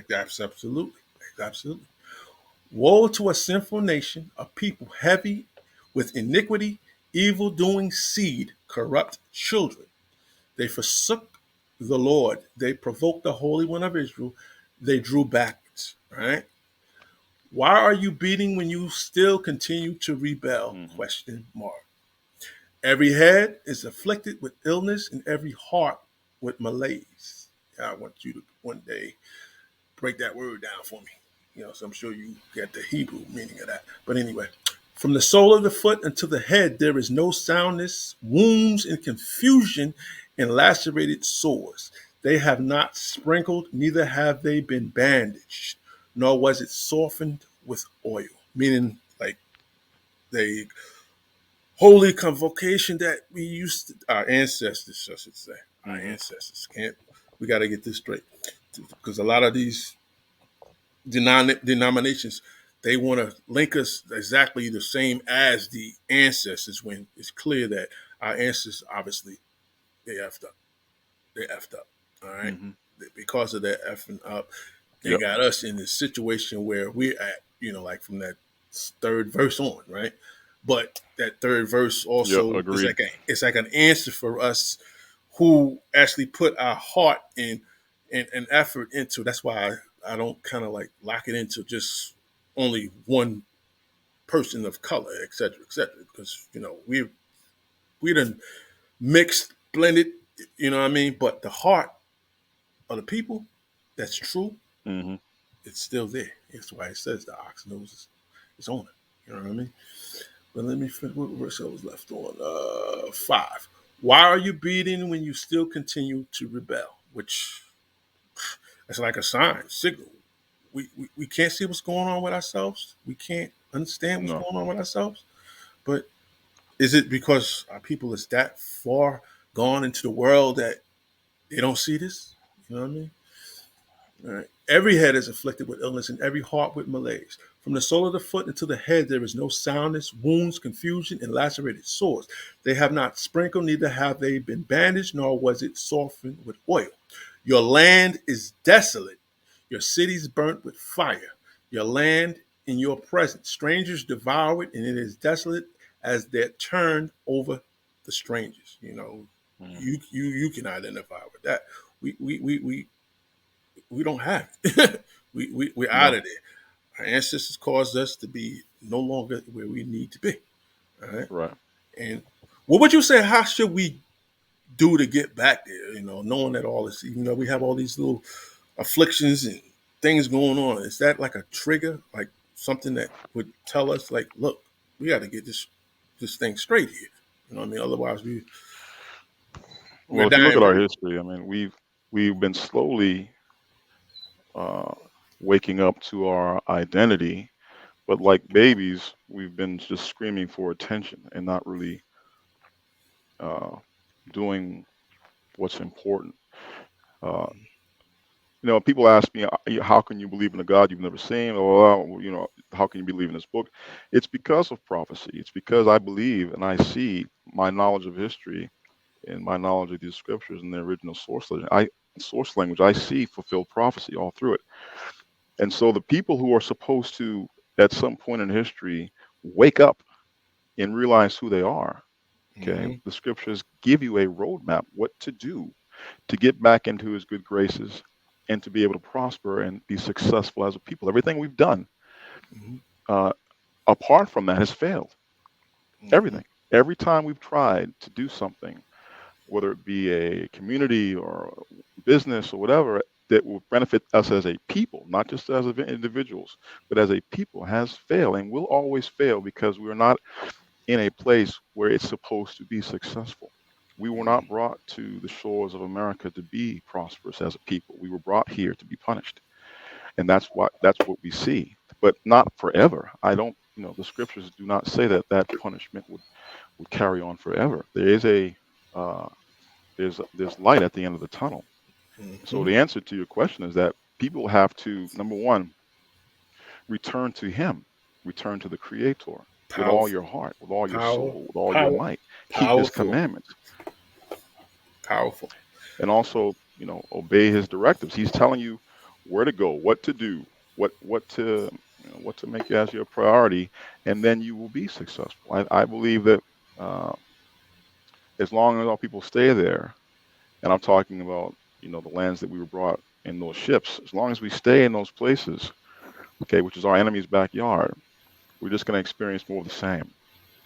that's absolutely. Absolutely. Woe to a sinful nation, a people heavy with iniquity, evil doing seed, corrupt children. They forsook the Lord. They provoked the Holy One of Israel. They drew backwards. Right? Why are you beating when you still continue to rebel? Hmm. Question mark. Every head is afflicted with illness, and every heart with malaise. I want you to one day break that word down for me. So I'm sure you get the Hebrew meaning of that. But anyway, from the sole of the foot until the head, there is no soundness, wounds and confusion, and lacerated sores. They have not sprinkled, neither have they been bandaged, nor was it softened with oil. Meaning, like the holy convocation that we used to, our ancestors, I should say, our Hmm. ancestors can't. We got to get this straight because a lot of these denominations, they want to link us exactly the same as the ancestors when it's clear that our ancestors obviously they effed up. They effed up. All right. Hmm. Because of that effing up, they Yep. got us in this situation where we're at, like from that third verse on, right? But that third verse Yep. also is Agreed. it's like an answer for us who actually put our heart and effort into. That's why I don't kind of like lock it into just only one person of color, et cetera, because we done mixed, blended, you know what I mean. But the heart of the people, that's true, Hmm. it's still there. That's why it says the ox knows its owner. You know what I mean? But let me finish what verse I was left on. 5. Why are you beating when you still continue to rebel? Which it's like a sign, signal. We can't see what's going on with ourselves. We can't understand what's No. going on with ourselves. But is it because our people is that far gone into the world that they don't see this? You know what I mean? All right. Every head is afflicted with illness, and every heart with malaise. From the sole of the foot unto the head, there is no soundness, wounds, confusion, and lacerated sores. They have not sprinkled, neither have they been bandaged, nor was it softened with oil. Your land is desolate, your cities burnt with fire. Your land in your presence. Strangers devour it, and it is desolate as they're turned over the strangers. You know, Mm. you can identify with that. We don't have it. We're out No, of there. Our ancestors caused us to be no longer where we need to be. All right. right. And what would you say? How should we do to get back there? You know, knowing that all this, even though we have all these little afflictions and things going on, is that like a trigger, like something that would tell us, like, look, we got to get this thing straight here. You know what I mean? Otherwise, we're Well, if you look dying at our breed. history, I mean, we've been slowly uh, waking up to our identity, but like babies, we've been just screaming for attention and not really uh, doing what's important. Uh, people ask me, how can you believe in a God you've never seen? Or, how can you believe in this book? It's because of prophecy. It's because I believe and I see my knowledge of history and my knowledge of these scriptures and the original source language. I see fulfilled prophecy all through it. And so the people who are supposed to, at some point in history, wake up and realize who they are. Okay, Mm-hmm. the scriptures give you a roadmap what to do to get back into his good graces and to be able to prosper and be successful as a people. Everything we've done Mm-hmm. uh, apart from that has failed. Mm-hmm. Everything. Every time we've tried to do something, whether it be a community or business or whatever, that will benefit us as a people, not just as individuals, but as a people, has failed and will always fail because we're not in a place where it's supposed to be successful. We were not brought to the shores of America to be prosperous as a people. We were brought here to be punished. And that's what we see. But not forever. I don't, the scriptures do not say that that punishment would carry on forever. There is uh, there's light at the end of the tunnel. So Mm-hmm. the answer to your question is that people have to, number one, return to him, return to the creator with all Powerful, your heart, with all your power, soul, with all your power, might. Keep his powerful, commandments powerful. and also, obey his directives. He's telling you where to go, what to do, what to make as your priority, and then you will be successful. I believe that uh, as long as all people stay there, and I'm talking about the lands that we were brought in those ships, as long as we stay in those places, okay, which is our enemy's backyard, we're just going to experience more of the same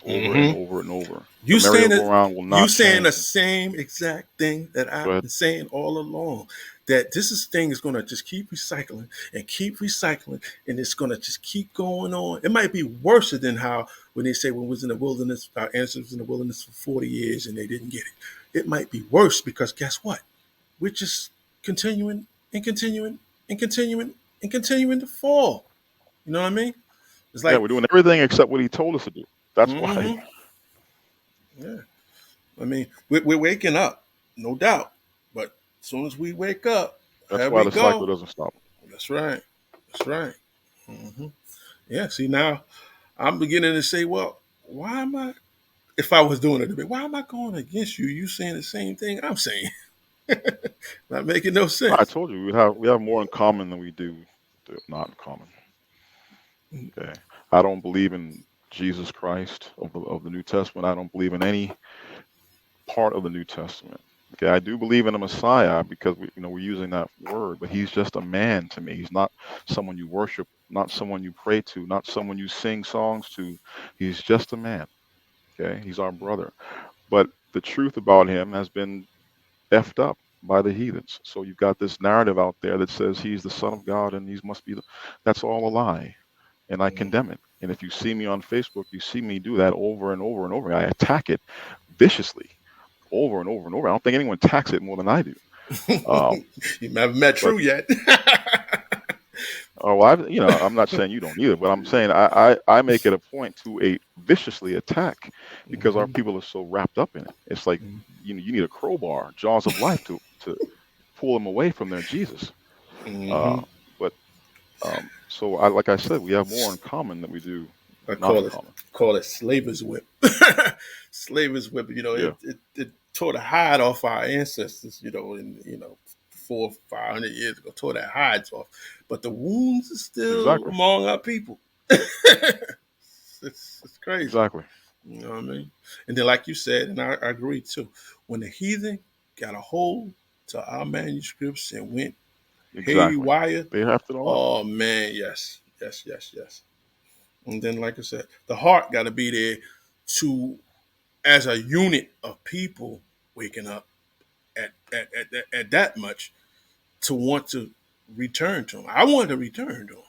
over and Mm-hmm. over and over. The You saying it? merry-go-round will You not saying the change. same exact thing that Go I've ahead. been saying all along. That thing is gonna just keep recycling, and it's gonna just keep going on. It might be worse than how when they say when we was in the wilderness, our ancestors was in the wilderness for 40 years and they didn't get it. It might be worse because guess what? We're just continuing and continuing and continuing and continuing to fall. You know what I mean? It's Yeah, like, we're doing everything except what he told us to do. That's why. mm-hmm, yeah. I mean, we're waking up, no doubt. But as soon as we wake up, That's here why we the cycle go. doesn't stop. That's right. That's right. Hmm. Yeah. See, now I'm beginning to say, well, why am I? If I was doing it a bit, why am I going against you? You saying the same thing I'm saying? Not making no I sense. told you we have more in common than we do not in common. Okay. I don't believe in Jesus Christ of the New Testament. I don't believe in any part of the New Testament. Okay, I do believe in a Messiah because we're using that word, but he's just a man to me. He's not someone you worship, not someone you pray to, not someone you sing songs to. He's just a man. Okay, he's our brother. But the truth about him has been effed up by the heathens. So you've got this narrative out there that says he's the son of God and he must be that's all a lie. And I condemn it. And if you see me on Facebook, you see me do that over and over and over. I attack it viciously over and over and over. I don't think anyone attacks it more than I do. Um, You haven't met but True yet. oh, I'm not saying you don't either, but I'm saying I make it a point to viciously attack because our Hmm. people are so wrapped up in it. It's like you need a crowbar, jaws of life to pull them away from their Jesus. Uh, Hmm. but so like I said, we have more in common than we do I not in common. call it slaver's whip. Slaver's whip. You know, Yeah, it tore the hide off our ancestors. You know, and 400, 500 years ago, tore their hides off. But the wounds are still exactly. among our people. It's crazy. Exactly. You know what I mean? And then, like you said, and I agree too, when the heathen got a hold to our manuscripts and went Exactly. haywire, They have it all up. oh man, yes, yes, yes, yes. And then, like I said, the heart got to be there to, as a unit of people, waking up at that much to want to return to him. I want to return to him.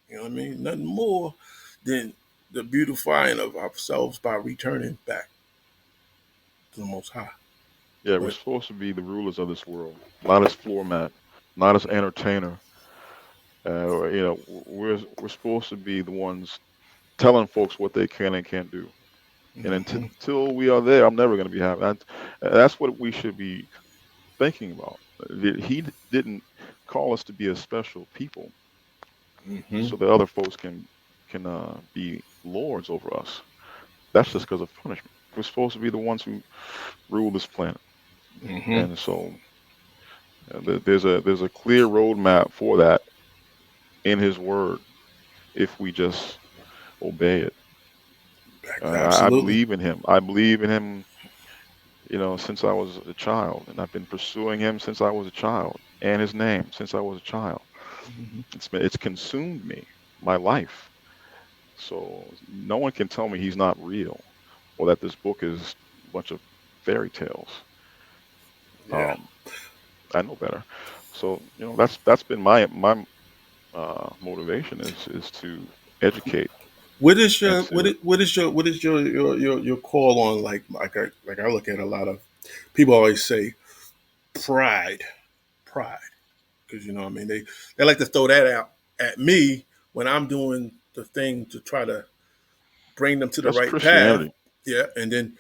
You know what I mean? Nothing more than the beautifying of ourselves by returning back to the Most High. Yeah, we're But supposed to be the rulers of this world, not as floor mat, not as entertainer. We're supposed to be the ones telling folks what they can and can't do. And mm-hmm, until we are there, I'm never going to be happy. That's what we should be thinking about. He didn't call us to be a special people mm-hmm, so that other folks can be lords over us. That's just because of punishment. We're supposed to be the ones who rule this planet, mm-hmm. and so there's a clear roadmap for that in His Word if we just obey it. I Absolutely. believe in Him. I believe in Him, since I was a child, and I've been pursuing Him since I was a child, and His name since I was a child. Mm-hmm. It's consumed me, my life. So no one can tell me He's not real, or that this book is a bunch of fairy tales. Yeah. Um, I know better. So that's been my motivation is to educate What is and your to what is your call on like I look at a lot of people always say pride, pride, because you know what I mean they like to throw that out at me when I'm doing the thing to try to bring them to the that's right path. Christianity. Yeah, and then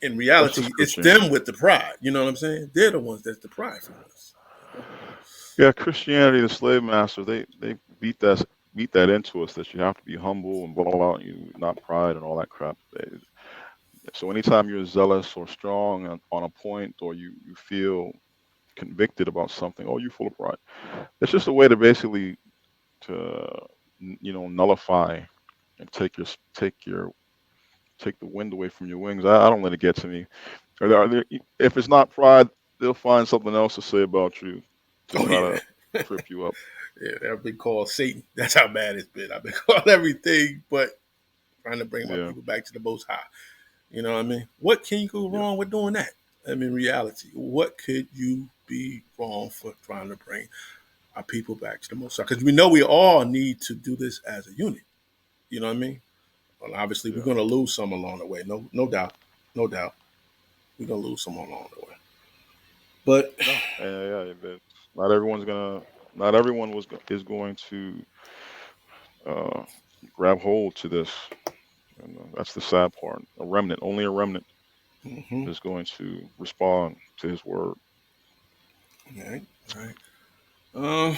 in That's just reality, it's Christianity. them with the pride. You know what I'm saying? They're the ones that's the prideful ones. Yeah, Christianity, the slave masters, they beat that into us that you have to be humble and blah blah blah, you not pride and all that crap. So anytime you're zealous or strong on a point, or you feel convicted about something, oh, you're full of pride. It's just a way to basically to nullify and take the wind away from your wings. I don't let it get to me. If it's not pride, they'll find something else to say about you to Oh try yeah, to trip you up. yeah. I've been called Satan. That's how bad it's been. I've been called everything, but trying to bring my Yeah, people back to the Most High. You know what I mean? What can you go yeah, wrong with doing that? I mean, reality. What could you be wrong for trying to bring our people back to the Most High? Because we know we all need to do this as a unit. You know what I mean? Well, obviously, we're yeah. going to lose some along the way. No, no doubt, no doubt. We're going to lose some along the way. But No, yeah. Not everyone's gonna. Not everyone is going to uh, grab hold to this, and that's the sad part. A remnant, only a remnant, mm-hmm, is going to respond to His word. all right, all right. Um,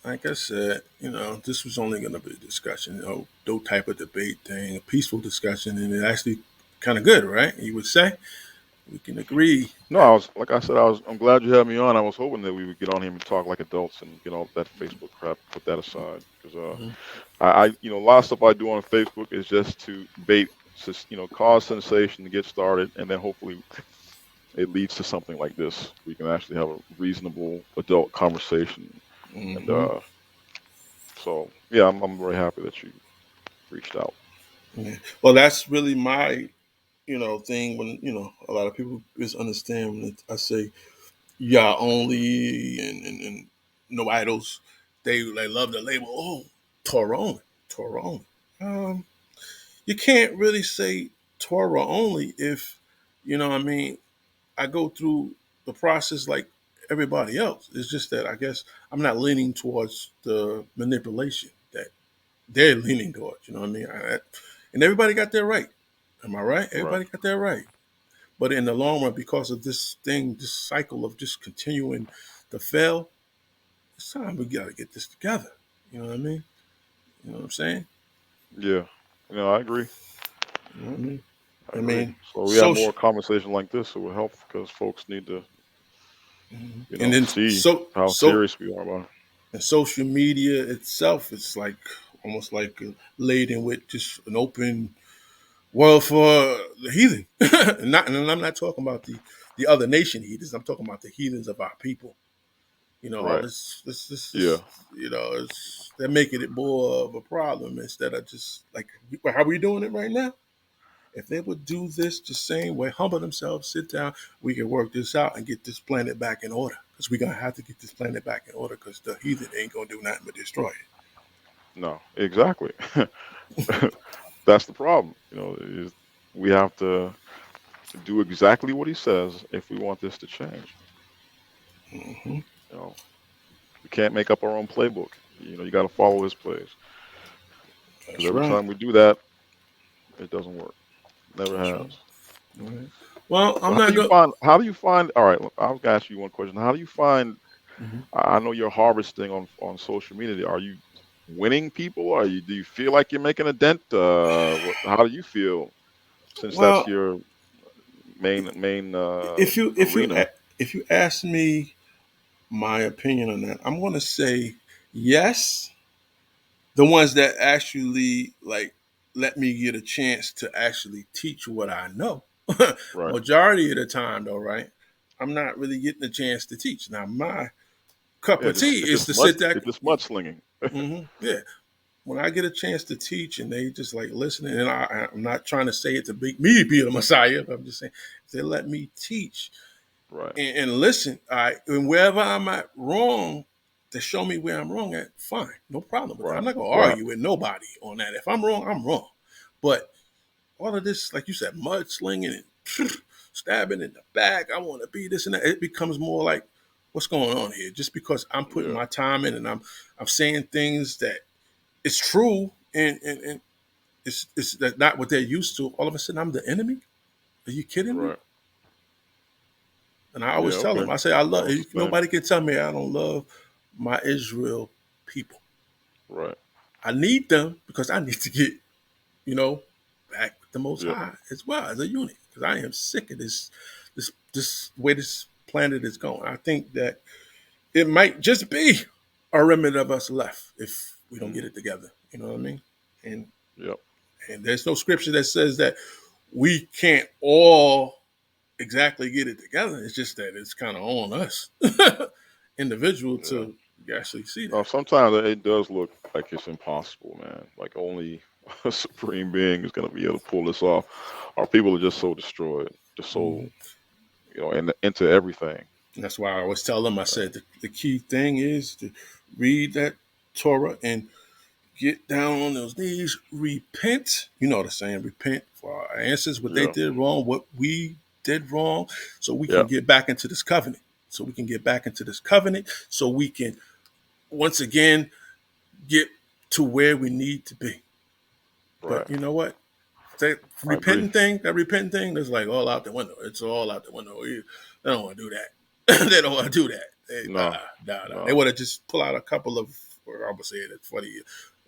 like I said, this was only going to be a discussion, no type of debate thing, a peaceful discussion, and it actually kind of good, right? You would say we can agree. No, I was like I said, I'm glad you had me on. I was hoping that we would get on here and talk like adults and get all that Facebook crap, put that aside, because Mhm. a lot of stuff I do on Facebook is just to bait, cause sensation to get started, and then hopefully it leads to something like this. We can actually have a reasonable adult conversation, and Mm-hmm. so yeah, I'm very happy that you reached out. Yeah. Well, that's really my, thing when, a lot of people misunderstand when I say, yeah, only and no idols. They love the label, oh, Torah only, Torah only. Um, you can't really say Torah only if, I mean, I go through the process like everybody else. It's just that I guess I'm not leaning towards the manipulation that they're leaning towards. You know what I mean? And everybody got their right. Am I right? Right. Everybody got their right. But in the long run, because of this thing, this cycle of just continuing to fail, it's time we got to get this together. You know what I mean? You know what I'm saying? Yeah. I agree. You know what I mean? I I agree. mean, So we have social, more conversation like this. It will help because folks need to, and then see so how so serious we are about it. and social media itself, it's like almost like laden with just an open world for the heathen. And I'm not talking about the other nation heathens. I'm talking about the heathens of our people. All Right. this, Yeah. they're making it more of a problem instead of just like how we doing it right now. If they would do this the same way, humble themselves, sit down, we can work this out and get this planet back in order. Because we're gonna have to get this planet back in order. Because the heathen ain't gonna do nothing but destroy it. No, exactly. That's the problem. Is we have to do exactly what he says if we want this to change. Hmm. You know, we can't make up our own playbook. You got to follow his plays because That's every right. time we do that, it doesn't work. Never That's right. has. All right. Well, So I'm not good. how do you find? All right, I was gonna ask you one question. How do you find? Hmm. I know you're harvesting on social media. Are you winning people? Do you feel like you're making a dent? How do you feel since that's Well, your main if you if you arena? if you ask me my opinion on that, I'm gonna say yes. The ones that actually like let me get a chance to actually teach what I know. Right. Majority of the time, though, right? I'm not really getting a chance to teach. Now, my cup Yeah, of tea it's is just to sit there. it's just mudslinging. Yeah, when I get a chance to teach and they just like listening, and I'm not trying to say it to me be the Messiah, but I'm just saying if they let me teach Right. and listen, all right, and wherever I'm at wrong, to show me where I'm wrong at, fine, no problem with that. I'm Right. not gonna Right. argue with nobody on that. If I'm wrong, I'm wrong. But all of this, like you said, mudslinging and stabbing in the back, I want to be this and that. It becomes more like, what's going on here? Just because I'm putting Yeah. my time in and I'm saying things that it's true and it's not what they're used to. All of a sudden, I'm the enemy. Are you kidding me? Right. And I Yeah. always tell Okay. them, I say, I love. No, it's the same. Nobody can tell me I don't love my Israel people. Right. I need them because I need to get, you know, back with the Most Yeah. High as well as a unit. Because I am sick of this way this planet is going. I think that it might just be a remnant of us left if we don't get Hmm. it together. You know what I mean? And Yep. and there's no scripture that says that we can't all exactly get it together. It's just that it's kind of on us, individual, Yeah. to actually see No, that. sometimes it does look like it's impossible, man. Like only a supreme being is gonna be able to pull this off. Our people are just so destroyed, just so Hmm. into everything. And that's why I always tell them. I Uh, said the key thing is to read that Torah and get down on those knees, repent. You know what I'm saying? Repent for our ancestors, what they yeah. did wrong, what we did wrong, so we Yeah. can get back into this covenant. So we can get back into this covenant. So we can once again get to where we need to be. But Right. you know what? That I agree. repenting thing is like all out the window. It's all out the window. They don't want to do that. They don't want to do that. No. Nah. They No. want to just pull out a couple of, or I would say it's funny,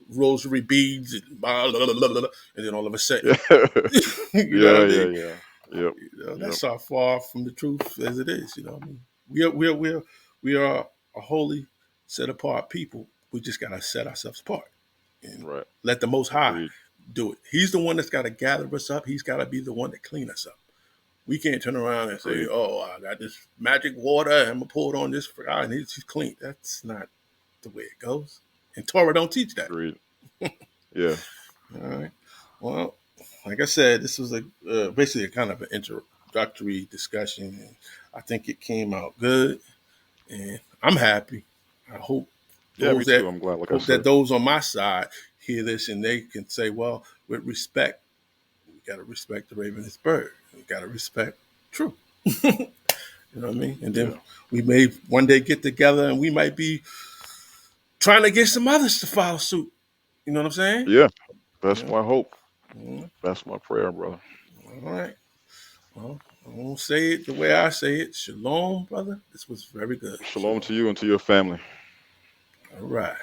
rosary beads and blah, blah, blah, blah, blah, and then all of a sudden, Yeah. you know what Yeah. I Yeah. mean? Yeah. Yep. Yep. That's how far from the truth as it is. You know what I mean? We are a holy, set apart people. We just gotta set ourselves apart and Right. let the Most High Agreed. do it. He's the one that's got to gather us up. He's got to be the one to clean us up. We can't turn around and say, Agreed. "Oh, I got this magic water. and I'm gonna pour it on this for God, and he's clean." That's not the way it goes. And Torah don't teach that. Agreed. Yeah. All right. Well, like I said, this was basically a kind of an introductory discussion, and I think it came out good, and I'm happy. I Yeah. Me those too. that I'm glad. Like I hope that said. those on my side hear this and they can say, "Well, with respect, we got to respect the Ravenous Bird. We got to respect truth." You know what I mean? And then Yeah. we may one day get together and we might be trying to get some others to follow suit. You know what I'm saying? Yeah. That's Yeah. my hope. Mhm. That's my prayer, brother. All right. Well, I won't say it the way I say it. Shalom, brother. This was very good. Shalom Shalom. to you and to your family. All right.